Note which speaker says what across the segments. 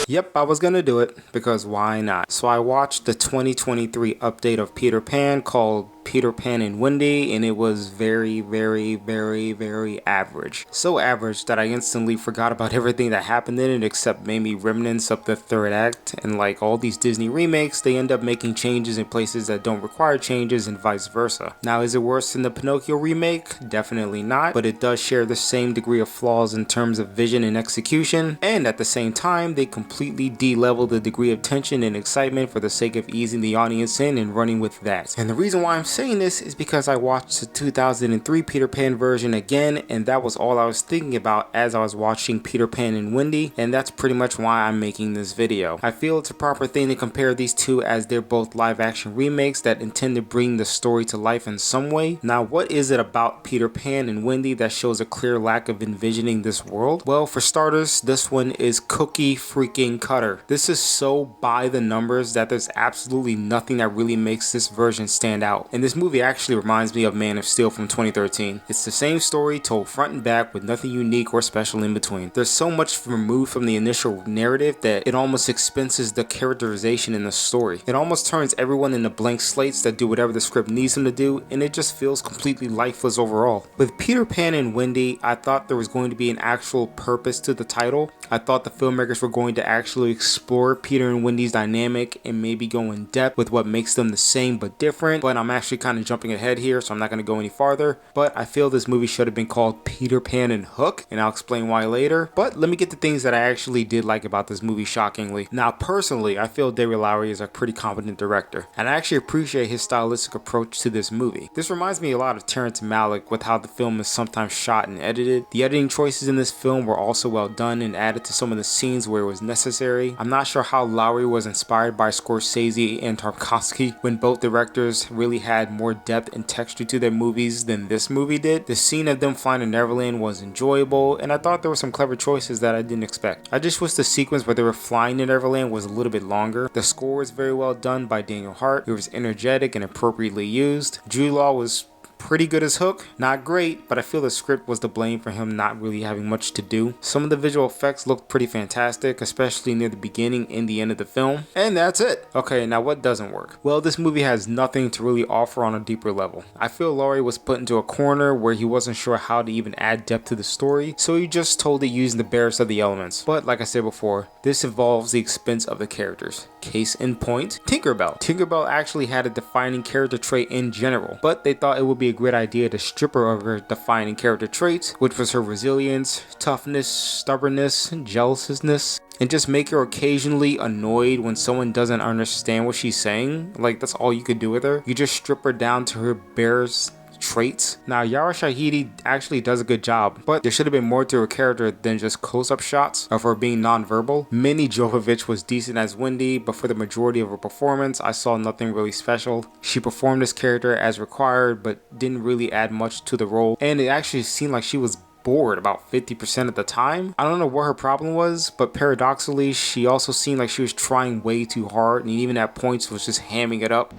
Speaker 1: Yep, I was gonna do it, because why not? So I watched the 2023 update of Peter Pan called Peter Pan and Wendy, and it was very, very, very, very average. So average that I instantly forgot about everything that happened in it except maybe remnants of the third act. And like all these Disney remakes, they end up making changes in places that don't require changes and vice versa. Now, is it worse than the Pinocchio remake? Definitely not, but it does share the same degree of flaws in terms of vision and execution, and at the same time, they completely de-level the degree of tension and excitement for the sake of easing the audience in and running with that. And the reason why I'm saying this is because I watched the 2003 Peter Pan version again, and that was all I was thinking about as I was watching Peter Pan and Wendy, and that's pretty much why I'm making this video. I feel it's a proper thing to compare these two as they're both live action remakes that intend to bring the story to life in some way. Now, what is it about Peter Pan and Wendy that shows a clear lack of envisioning this world? Well, for starters, this one is cookie freaking cutter. This is so by the numbers that there's absolutely nothing that really makes this version stand out. And this movie actually reminds me of Man of Steel from 2013. It's the same story told front and back with nothing unique or special in between. There's so much removed from the initial narrative that it almost expenses the characterization in the story. It almost turns everyone into blank slates that do whatever the script needs them to do, and it just feels completely lifeless overall. With Peter Pan and Wendy, I thought there was going to be an actual purpose to the title. I thought the filmmakers were going to actually explore Peter and Wendy's dynamic and maybe go in depth with what makes them the same but different, but I'm actually kind of jumping ahead here, so I'm not going to go any farther. But I feel this movie should have been called Peter Pan and Hook, and I'll explain why later. But let me get to things that I actually did like about this movie, shockingly. Now, personally, I feel David Lowery is a pretty competent director, and I actually appreciate his stylistic approach to this movie. This reminds me a lot of Terrence Malick with how the film is sometimes shot and edited. The editing choices in this film were also well done and added to some of the scenes where it was necessary. I'm not sure how Lowery was inspired by Scorsese and Tarkovsky when both directors really had more depth and texture to their movies than this movie did. The scene of them flying to Neverland was enjoyable, and I thought there were some clever choices that I didn't expect. I just wish the sequence where they were flying to Neverland was a little bit longer. The score was very well done by Daniel Hart. It was energetic and appropriately used. Jude Law was pretty good as Hook. Not great, but I feel the script was to blame for him not really having much to do. Some of the visual effects looked pretty fantastic, especially near the beginning and the end of the film. And that's it. Okay, now what doesn't work? Well, this movie has nothing to really offer on a deeper level. I feel Laurie was put into a corner where he wasn't sure how to even add depth to the story, so he just told it using the barest of the elements. But like I said before, this involves the expense of the characters. Case in point, Tinkerbell. Tinkerbell actually had a defining character trait in general, but they thought it would be a great idea to strip her of her defining character traits, which was her resilience, toughness, stubbornness, jealousness, and just make her occasionally annoyed when someone doesn't understand what she's saying. Like, that's all you could do with her. You just strip her down to her barest traits. Now, Yara Shahidi actually does a good job, but there should have been more to her character than just close-up shots of her being non-verbal. Minnie Jovovich was decent as Wendy, but for the majority of her performance, I saw nothing really special. She performed this character as required, but didn't really add much to the role, and it actually seemed like she was bored about 50% of the time. I don't know what her problem was, but paradoxically, she also seemed like she was trying way too hard, and even at points was just hamming it up.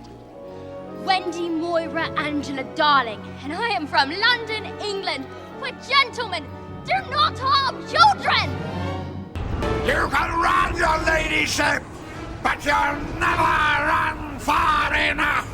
Speaker 2: Wendy Moira Angela Darling, and I am from London, England, where gentlemen do not harm children!
Speaker 3: You can run, your ladyship, but you'll never run far enough!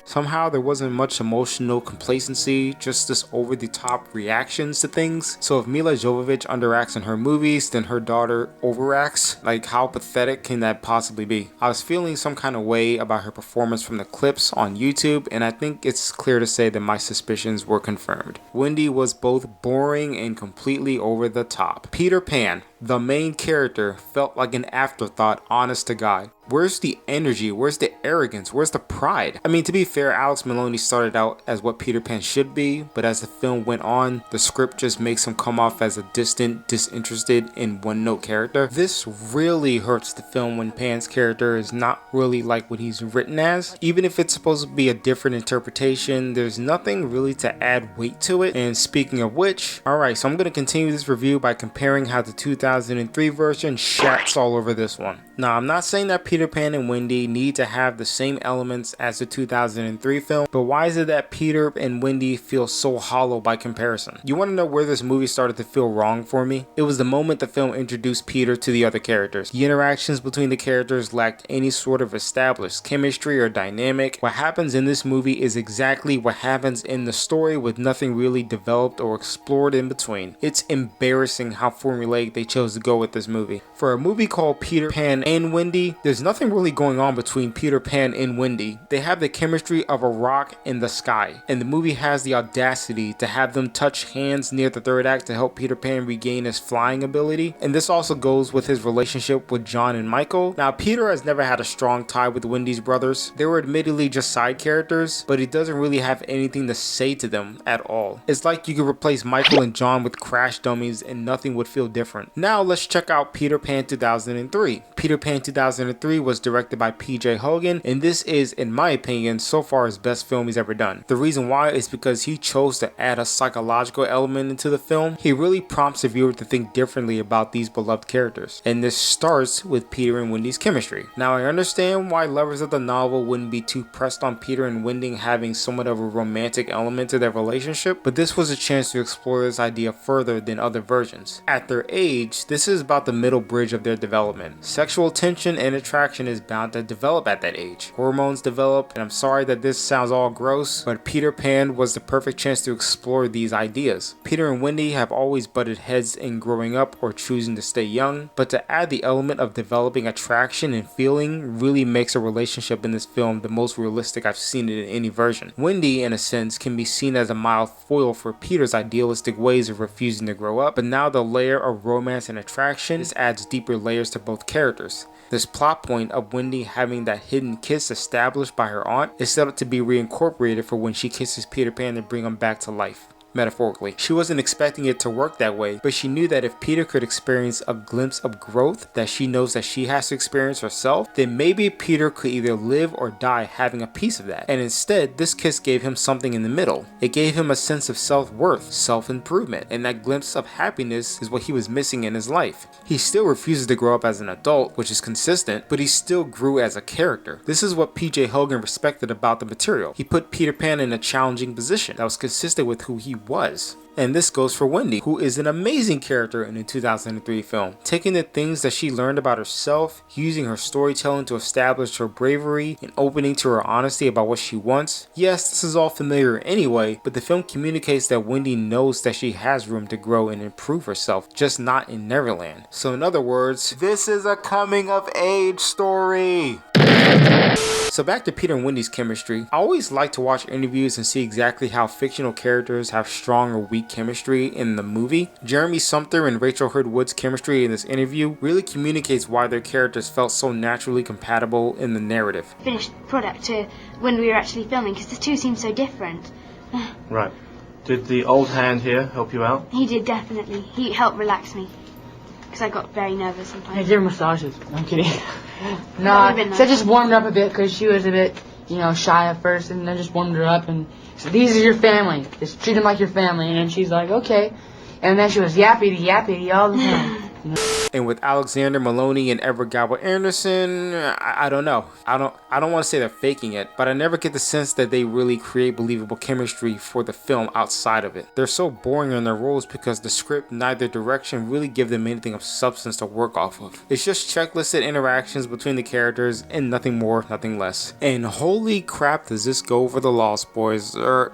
Speaker 1: Somehow there wasn't much emotional complacency, just this over-the-top reactions to things. So if Mila Jovovich underacts in her movies, then her daughter overacts. Like, how pathetic can that possibly be? I was feeling some kind of way about her performance from the clips on YouTube, and I think it's clear to say that my suspicions were confirmed. Wendy was both boring and completely over the top. Peter Pan, the main character, felt like an afterthought, honest to God. Where's the energy? Where's the arrogance? Where's the pride? I mean, to be fair, Alex Maloney started out as what Peter Pan should be, but as the film went on, the script just makes him come off as a distant, disinterested, and one-note character. This really hurts the film when Pan's character is not really like what he's written as. Even if it's supposed to be a different interpretation, there's nothing really to add weight to it. And speaking of which, alright, so I'm going to continue this review by comparing how the 2000 2003 version shats all over this one. Now, I'm not saying that Peter Pan and Wendy need to have the same elements as the 2003 film, but why is it that Peter and Wendy feel so hollow by comparison? You want to know where this movie started to feel wrong for me? It was the moment the film introduced Peter to the other characters. The interactions between the characters lacked any sort of established chemistry or dynamic. What happens in this movie is exactly what happens in the story, with nothing really developed or explored in between. It's embarrassing how formulaic they chose to go with this movie. For a movie called Peter Pan and Wendy, there's nothing really going on between Peter Pan and Wendy. They have the chemistry of a rock in the sky, and the movie has the audacity to have them touch hands near the third act to help Peter Pan regain his flying ability, and this also goes with his relationship with John and Michael. Now, Peter has never had a strong tie with Wendy's brothers. They were admittedly just side characters, but he doesn't really have anything to say to them at all. It's like you could replace Michael and John with crash dummies and nothing would feel different. Now let's check out Peter Pan 2003. Peter Pan 2003 was directed by PJ Hogan, and this is, in my opinion, so far his best film he's ever done. The reason why is because he chose to add a psychological element into the film. He really prompts the viewer to think differently about these beloved characters, and this starts with Peter and Wendy's chemistry. Now, I understand why lovers of the novel wouldn't be too pressed on Peter and Wendy having somewhat of a romantic element to their relationship, but this was a chance to explore this idea further than other versions. At their age, this is about the middle bridge of their development. Sexual tension and attraction is bound to develop at that age. Hormones develop, and I'm sorry that this sounds all gross, but Peter Pan was the perfect chance to explore these ideas. Peter and Wendy have always butted heads in growing up or choosing to stay young, but to add the element of developing attraction and feeling really makes a relationship in this film the most realistic I've seen it in any version. Wendy, in a sense, can be seen as a mild foil for Peter's idealistic ways of refusing to grow up, but now the layer of romance and attraction adds deeper layers to both characters. This plot point of Wendy having that hidden kiss established by her aunt is set up to be reincorporated for when she kisses Peter Pan to bring him back to life. Metaphorically. She wasn't expecting it to work that way, but she knew that if Peter could experience a glimpse of growth that she knows that she has to experience herself, then maybe Peter could either live or die having a piece of that. And instead, this kiss gave him something in the middle. It gave him a sense of self-worth, self-improvement, and that glimpse of happiness is what he was missing in his life. He still refuses to grow up as an adult, which is consistent, but he still grew as a character. This is what PJ Hogan respected about the material. He put Peter Pan in a challenging position that was consistent with who he was. And this goes for Wendy, who is an amazing character in the 2003 film, taking the things that she learned about herself, using her storytelling to establish her bravery, and opening to her honesty about what she wants. Yes, this is all familiar anyway, but the film communicates that Wendy knows that she has room to grow and improve herself, just not in Neverland. So in other words, this is a coming of age story. So back to Peter and Wendy's chemistry. I always like to watch interviews and see exactly how fictional characters have strong or weak chemistry in the movie. Jeremy Sumpter and Rachel Hurd Wood's chemistry in this interview really communicates why their characters felt so naturally compatible in the narrative.
Speaker 4: Finished product to when we were actually filming, because the two seem so different.
Speaker 5: Right. Did the old hand here help you out?
Speaker 4: He did, definitely. He helped relax me, because I got very nervous sometimes.
Speaker 6: I did her massages. I'm kidding.
Speaker 4: That would've been
Speaker 6: So I
Speaker 4: nice.
Speaker 6: just warmed up a bit because she was a bit, shy at first, and then just warmed her up and said, "These are your family. Just treat them like your family." And then she's like, "Okay." And then she was yappity all the time.
Speaker 1: And with Alexander Maloney and Edward Galba Anderson, I don't know. I don't want to say they're faking it, but I never get the sense that they really create believable chemistry for the film outside of it. They're so boring in their roles because the script, neither direction really give them anything of substance to work off of. It's just checklisted interactions between the characters and nothing more, nothing less. And holy crap, does this go for the Lost Boys, the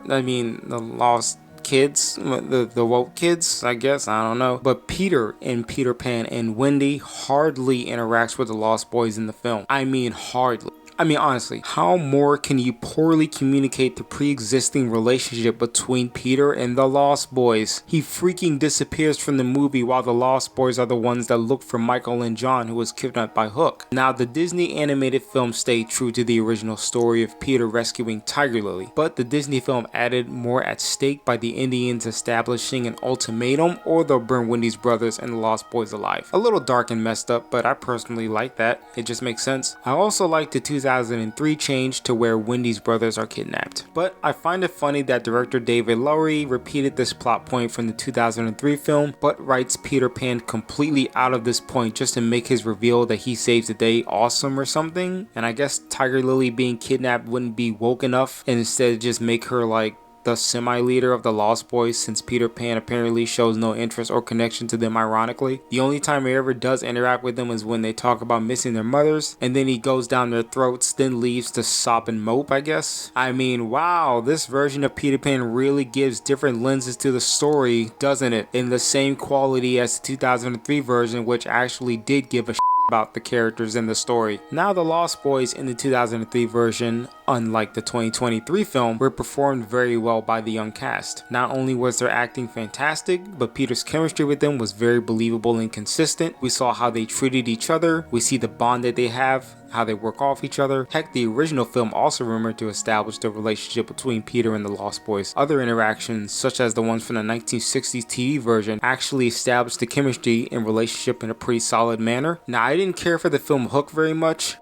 Speaker 1: Lost kids, the woke kids, I guess, I don't know. But Peter in Peter Pan and Wendy hardly interacts with the Lost Boys in the film. I mean, hardly. I mean, honestly, how more can you poorly communicate the pre-existing relationship between Peter and the Lost Boys? He freaking disappears from the movie while the Lost Boys are the ones that look for Michael and John, who was kidnapped by Hook. Now, the Disney animated film stayed true to the original story of Peter rescuing Tiger Lily, but the Disney film added more at stake by the Indians establishing an ultimatum, or they'll burn Wendy's brothers and the Lost Boys alive. A little dark and messed up, but I personally like that. It just makes sense. I also like the 2003 2003 change to where Wendy's brothers are kidnapped. But I find it funny that director David Lowery repeated this plot point from the 2003 film, but writes Peter Pan completely out of this point just to make his reveal that he saves the day awesome or something. And I guess Tiger Lily being kidnapped wouldn't be woke enough, and instead just make her like the semi-leader of the Lost Boys, since Peter Pan apparently shows no interest or connection to them ironically. The only time he ever does interact with them is when they talk about missing their mothers, and then he goes down their throats, then leaves to sob and mope, I guess. I mean, wow, this version of Peter Pan really gives different lenses to the story, doesn't it? In the same quality as the 2003 version, which actually did give a about the characters in the story. Now the Lost Boys in the 2003 version, unlike the 2023 film, were performed very well by the young cast. Not only was their acting fantastic, but Peter's chemistry with them was very believable and consistent. We saw how they treated each other, we see the bond that they have, how they work off each other. Heck, the original film also rumored to establish the relationship between Peter and the Lost Boys. Other interactions, such as the ones from the 1960s TV version, actually established the chemistry and relationship in a pretty solid manner. Now, I didn't care for the film Hook very much.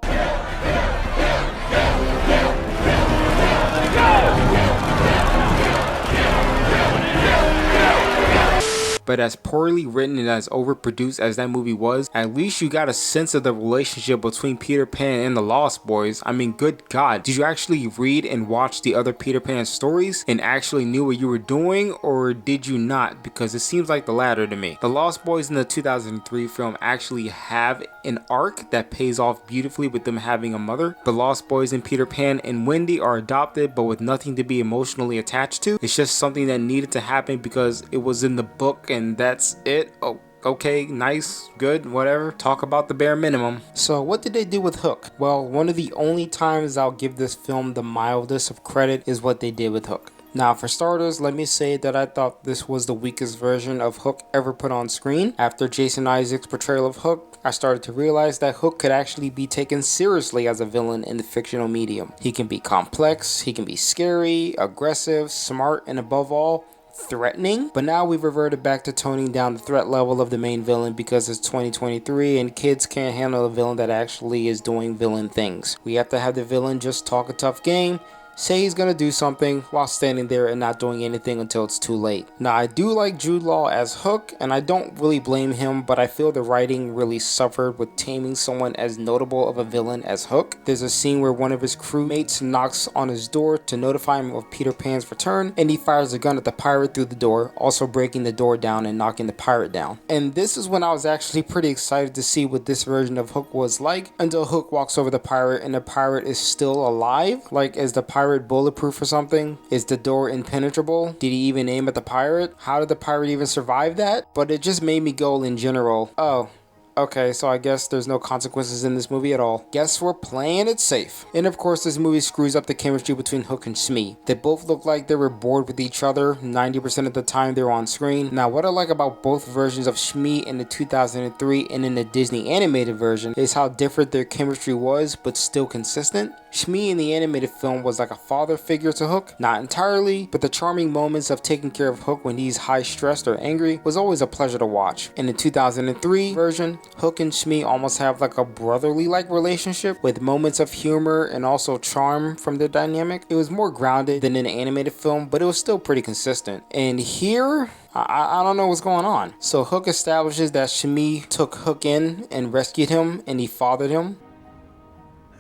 Speaker 1: But as poorly written and as overproduced as that movie was, at least you got a sense of the relationship between Peter Pan and the Lost Boys. I mean, good God, did you actually read and watch the other Peter Pan stories and actually knew what you were doing, or did you not? Because it seems like the latter to me. The Lost Boys in the 2003 film actually have an arc that pays off beautifully with them having a mother. The Lost Boys and Peter Pan and Wendy are adopted, but with nothing to be emotionally attached to. It's just something that needed to happen because it was in the book and that's it. Oh, okay, nice, good, whatever. Talk about the bare minimum. So what did they do with Hook? Well, one of the only times I'll give this film the mildest of credit is what they did with Hook. Now, for starters, let me say that I thought this was the weakest version of Hook ever put on screen. After Jason Isaacs' portrayal of Hook, I started to realize that Hook could actually be taken seriously as a villain in the fictional medium. He can be complex, he can be scary, aggressive, smart, and above all, threatening. But now we've reverted back to toning down the threat level of the main villain because it's 2023 and kids can't handle a villain that actually is doing villain things. We have to have the villain just talk a tough game, say he's gonna do something while standing there and not doing anything until it's too late. Now, I do like Jude Law as Hook, and I don't really blame him, but I feel the writing really suffered with taming someone as notable of a villain as Hook. There's a scene where one of his crewmates knocks on his door to notify him of Peter Pan's return, and he fires a gun at the pirate through the door, also breaking the door down and knocking the pirate down. And this is when I was actually pretty excited to see what this version of Hook was like, until Hook walks over the pirate and the pirate is still alive. Like, is the pirate bulletproof or something? Is the door impenetrable? Did he even aim at the pirate? How did the pirate even survive that? But it just made me go in general, oh, okay, so I guess there's no consequences in this movie at all. Guess we're playing it safe. And of course, this movie screws up the chemistry between Hook and Smee. They both look like they were bored with each other 90% of the time they're on screen. Now, what I like about both versions of Smee in the 2003 and in the Disney animated version is how different their chemistry was, but still consistent. Smee in the animated film was like a father figure to Hook. Not entirely, but the charming moments of taking care of Hook when he's high stressed or angry was always a pleasure to watch. In the 2003 version, Hook and Smee almost have like a brotherly-like relationship with moments of humor and also charm from their dynamic. It was more grounded than in the animated film, but it was still pretty consistent. And here, I don't know what's going on. So Hook establishes that Smee took Hook in and rescued him, and he fathered him.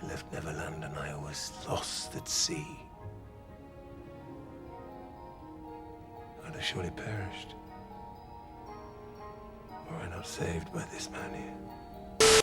Speaker 7: I left Neverland and I was lost at sea. I'd have surely perished. Were I not saved by this man here.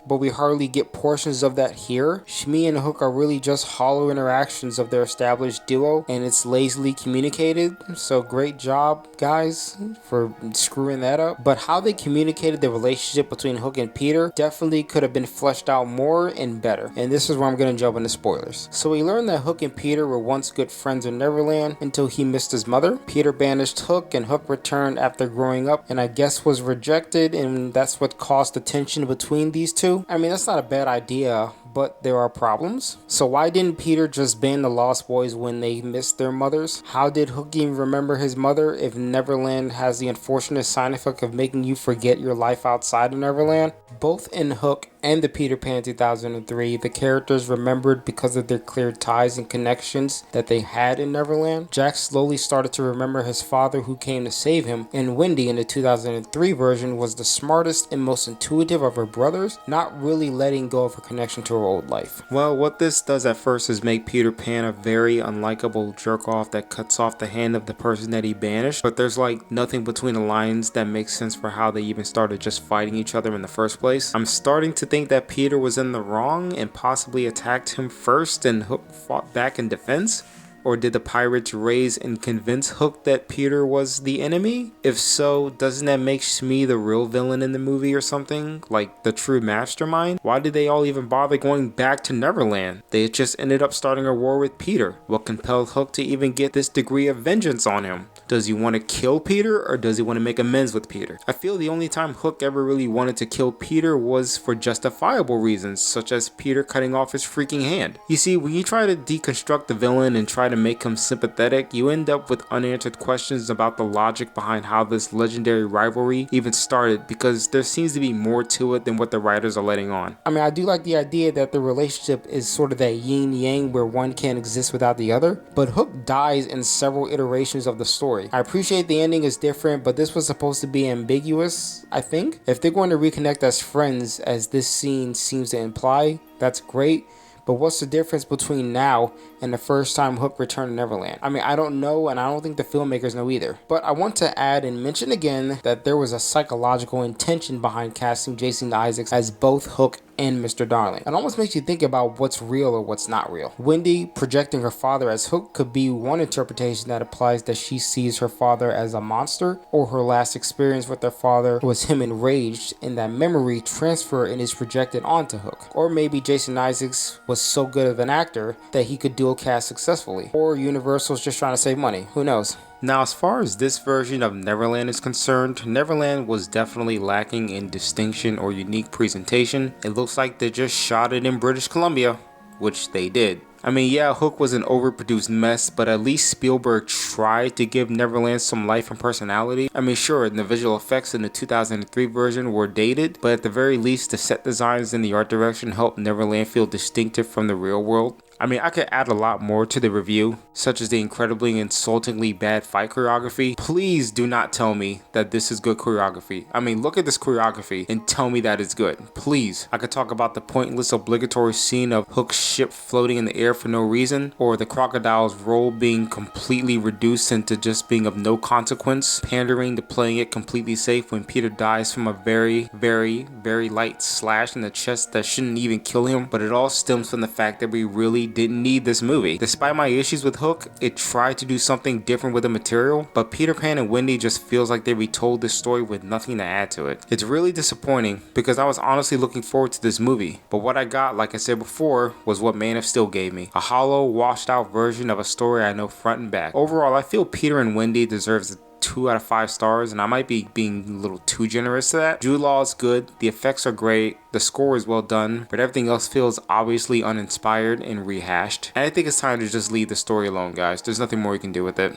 Speaker 1: But we hardly get portions of that here. Smee and Hook are really just hollow interactions of their established duo, and it's lazily communicated, so great job, guys, for screwing that up. But how they communicated the relationship between Hook and Peter definitely could have been fleshed out more and better, and this is where I'm going to jump into spoilers. So we learned that Hook and Peter were once good friends in Neverland until he missed his mother. Peter banished Hook, and Hook returned after growing up, and I guess was rejected, and that's what caused the tension between these two. I mean, that's not a bad idea, but there are problems. So why didn't Peter just ban the Lost Boys when they missed their mothers? How did Hook even remember his mother if Neverland has the unfortunate side effect of making you forget your life outside of Neverland? Both in Hook and the Peter Pan 2003, the characters remembered because of their clear ties and connections that they had in Neverland. Jack slowly started to remember his father who came to save him, and Wendy in the 2003 version was the smartest and most intuitive of her brothers, not really letting go of her connection to her old life. Well, what this does at first is make Peter Pan a very unlikable jerk-off that cuts off the hand of the person that he banished, but there's like nothing between the lines that makes sense for how they even started just fighting each other in the first place. I'm starting to think that Peter was in the wrong and possibly attacked him first and Hook fought back in defense? Or did the pirates raise and convince Hook that Peter was the enemy? If so, doesn't that make Smee the real villain in the movie or something? Like the true mastermind? Why did they all even bother going back to Neverland? They just ended up starting a war with Peter. What compelled Hook to even get this degree of vengeance on him? Does he want to kill Peter or does he want to make amends with Peter? I feel the only time Hook ever really wanted to kill Peter was for justifiable reasons, such as Peter cutting off his freaking hand. You see, when you try to deconstruct the villain and try to make him sympathetic, you end up with unanswered questions about the logic behind how this legendary rivalry even started, because there seems to be more to it than what the writers are letting on. I mean, I do like the idea that the relationship is sort of that yin yang where one can't exist without the other, but Hook dies in several iterations of the story. I appreciate the ending is different, but this was supposed to be ambiguous, I think. If they're going to reconnect as friends, as this scene seems to imply, that's great. But what's the difference between now and the first time Hook returned to Neverland? I mean, I don't know, and I don't think the filmmakers know either. But I want to add and mention again that there was a psychological intention behind casting Jason Isaacs as both Hook and Mr. Darling. It almost makes you think about what's real or what's not real. Wendy projecting her father as Hook could be one interpretation that applies that she sees her father as a monster, or her last experience with her father was him enraged and that memory transfer and is projected onto Hook. Or maybe Jason Isaacs was so good of an actor that he could dual cast successfully. Or Universal's just trying to save money. Who knows? Now, as far as this version of Neverland is concerned, Neverland was definitely lacking in distinction or unique presentation. It looks like they just shot it in British Columbia, which they did. I mean, yeah, Hook was an overproduced mess, but at least Spielberg tried to give Neverland some life and personality. I mean, sure, the visual effects in the 2003 version were dated, but at the very least, the set designs and the art direction helped Neverland feel distinctive from the real world. I mean, I could add a lot more to the review, such as the incredibly insultingly bad fight choreography. Please do not tell me that this is good choreography. I mean, look at this choreography and tell me that it's good. Please. I could talk about the pointless obligatory scene of Hook's ship floating in the air for no reason, or the crocodile's role being completely reduced into just being of no consequence, pandering to playing it completely safe when Peter dies from a very, very, very light slash in the chest that shouldn't even kill him, but it all stems from the fact that we really didn't need this movie. Despite my issues with Hook, it tried to do something different with the material, but Peter Pan and Wendy just feels like they retold this story with nothing to add to it. It's really disappointing because I was honestly looking forward to this movie, but what I got, like I said before, was what Man of Steel gave me. A hollow, washed out version of a story I know front and back. Overall, I feel Peter and Wendy deserves 2 out of 5 stars, and I might be being a little too generous to that. Jude Law is good, the effects are great, the score is well done, but everything else feels obviously uninspired and rehashed. And I think it's time to just leave the story alone, guys. There's nothing more you can do with it.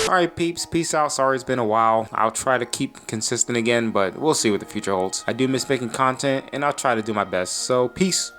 Speaker 1: Alright peeps, peace out. Sorry it's been a while. I'll try to keep consistent again, but we'll see what the future holds. I do miss making content, and I'll try to do my best. So, peace.